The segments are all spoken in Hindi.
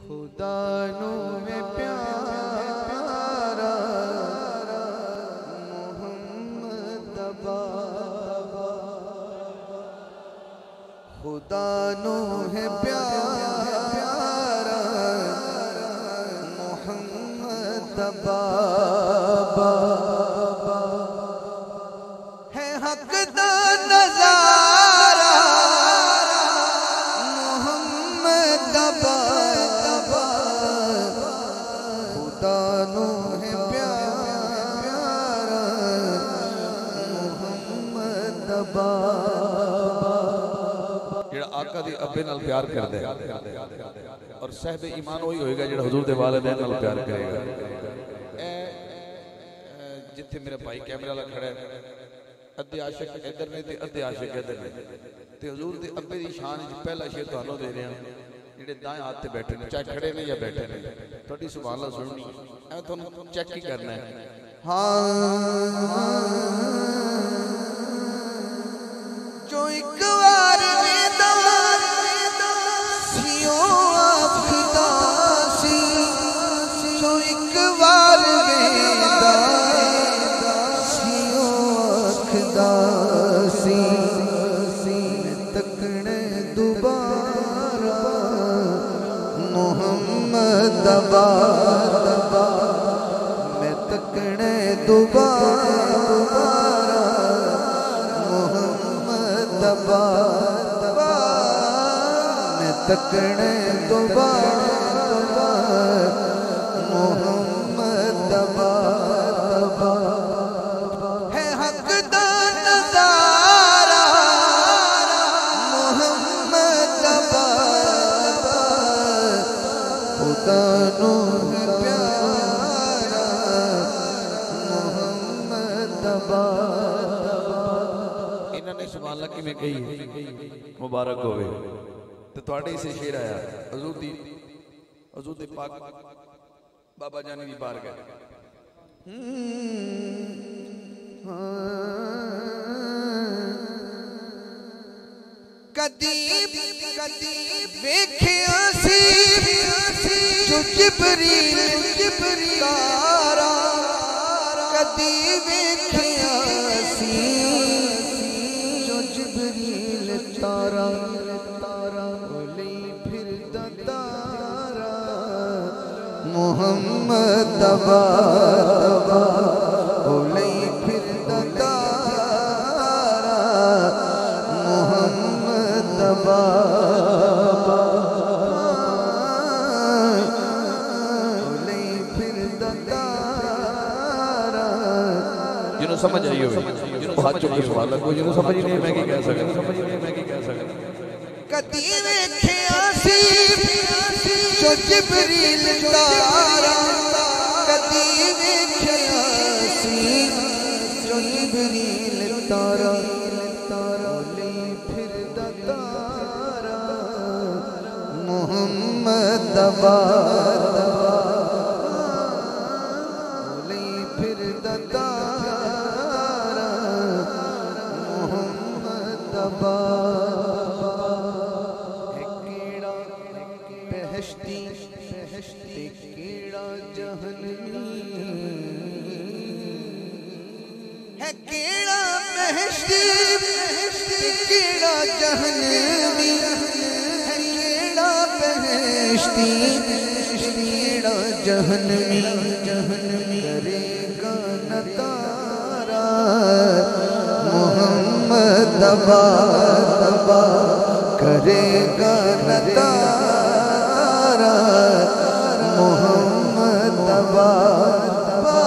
खुदा नू में प्यारा मोहम्मद बाबा, खुदा नू है प्यारा मोहम्मद बाबा, है हक दा नजारा मोहम्मद बाबा, खुदा नू है प्यारा मोहम्मद बाबा। जेड़ा आका दी अब्बे नाल प्यार करदा है और साहिब ईमान वही होएगा जेड़ा हुजूर दे वालिदैन नाल प्यार करेगा। जिथे मेरा भाई कैमरा वाला खड़ा है, अद्धे आशिक इधर ने ते अद्धे आशिक इधर ने, ते हुजूर दे अब्बे दी शान विच पहला शेर तुहानू दे रहे हैं। जेड़े दाएं हाथ ते बैठे ने, चाहे खड़े ने या बैठे ने, तुहाडी सुभान अल्लाह सुननी है, तुहानू चेक ही करना है। हाँ जो एक बार वेदा सियो आखदा सी, जो एक बार वेदा सियो आखदा सी, तकने दोबारा मोहम्मद बाबा, मैं तकने दोबारा मोहम्मद बाबा, मैं तकने दोबारा मोहम्मद बाबा, है हक दा नजारा मोहम्मद बाबा, खुदा नू है प्यारा मोहम्मद बाबा। इन्होंने सुभान अल्लाह किवें कही मुबारक होवे। ते तुहाडे इसे शेर आया हजूर दी पाक बाबा जानी दी बारगाह। कदी वेखिया सी जो जिबरील तारा, कदी वेखिया सी जो जिबरील तारा, बोली फिर तारा मोहम्मद बाबा, बोली फिर तारा मोहम्मद बाबा, बोली फिर तारा। जिन्हों समझ आई हो हाथ चुक के सवाल लगो, जिन्हों समझ नहीं मैं की कह सकता। कदी वेखिया सी जो जिबरील तारा, कदी वेखिया सी जो जिबरील तारा, बोली फिर तारा मोहम्मद बाबा, बोली फिर तारा मोहम्मद बाबा, beheshti केड़ा जहनमी है, केड़ा beheshti केड़ा जहनमी है, केड़ा beheshti केड़ा जहनमी, करेगा न तारा मोहम्मद बाबा, करेगा न तारा मोहम्मद बाबा,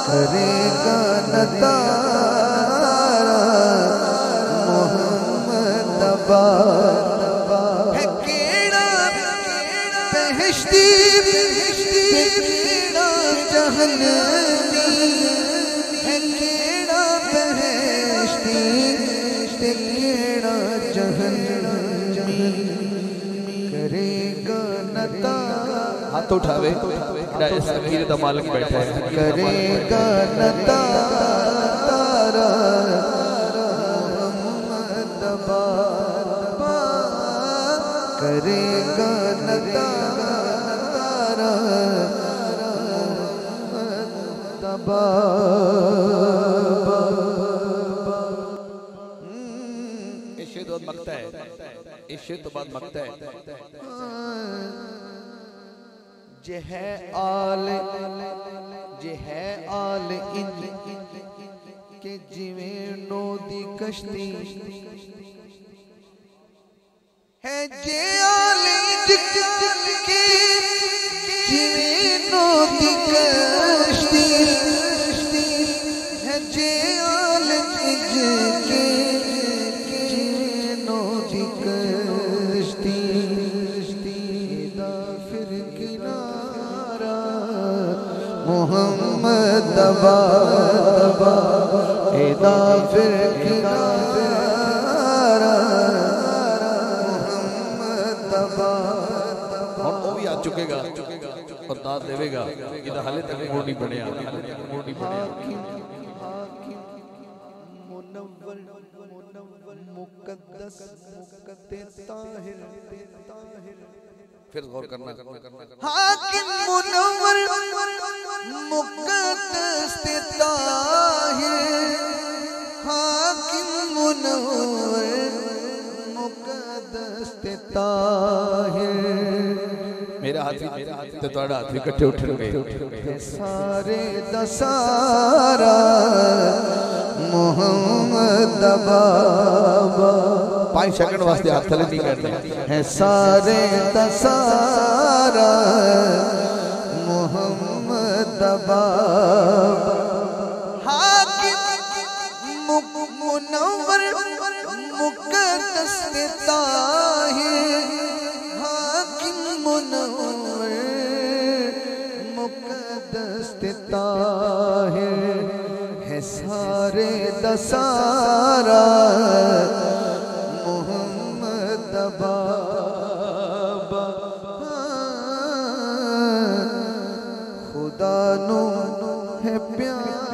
करेगा न तारा मोहम्मद बाबा, है केड़ा beheshti केड़ा जहनमी है, केड़ा beheshti केड़ा जहनमी, करेगा न तारा। हाथ उठावे इस फकीर दा मालिक बैठा है, करेगा न तारा मोहम्मद बाबा, करेगा न तारा तबा शेर तो मकता है, इस शेर तो बाद मकता है। जे है आल इन के जिवें नो दी कश्ती है, जे आल के जिवें नो दी कश्ती है, जे आल के जिवें नो दी कश्ती फिर किनारा मोहम्मद दबा दबा एदा फिर किनारा मोहम्मद दबा और वो भी आ चुकेगा और दाद देवेगा। इधर हाले तक मूड नहीं बनया, मुनव्वर मुकद्दस ताहिर फिर गौर करना। हाकिम मुनव्वर मुकद्दस ताहिर, हाकिम मुनव्वर मुकद्दस ताहिर। मेरा हाथ तो तुम्हारा हाथ भी इकट्ठे उठणगे। सारे दसारा मोहम्मद बाबा 5 सेकंड वास्ते हाथ थले नहीं करते है, सारे दसारा मोहम्मद बाबा। हाकिम मुनव्वर मुकद्दस ताहिर, हाकिम मुनव्वर मुकद्दस ताहिर है, सारे दसारा मोहम्मद बाबा। खुदा नो है प्यार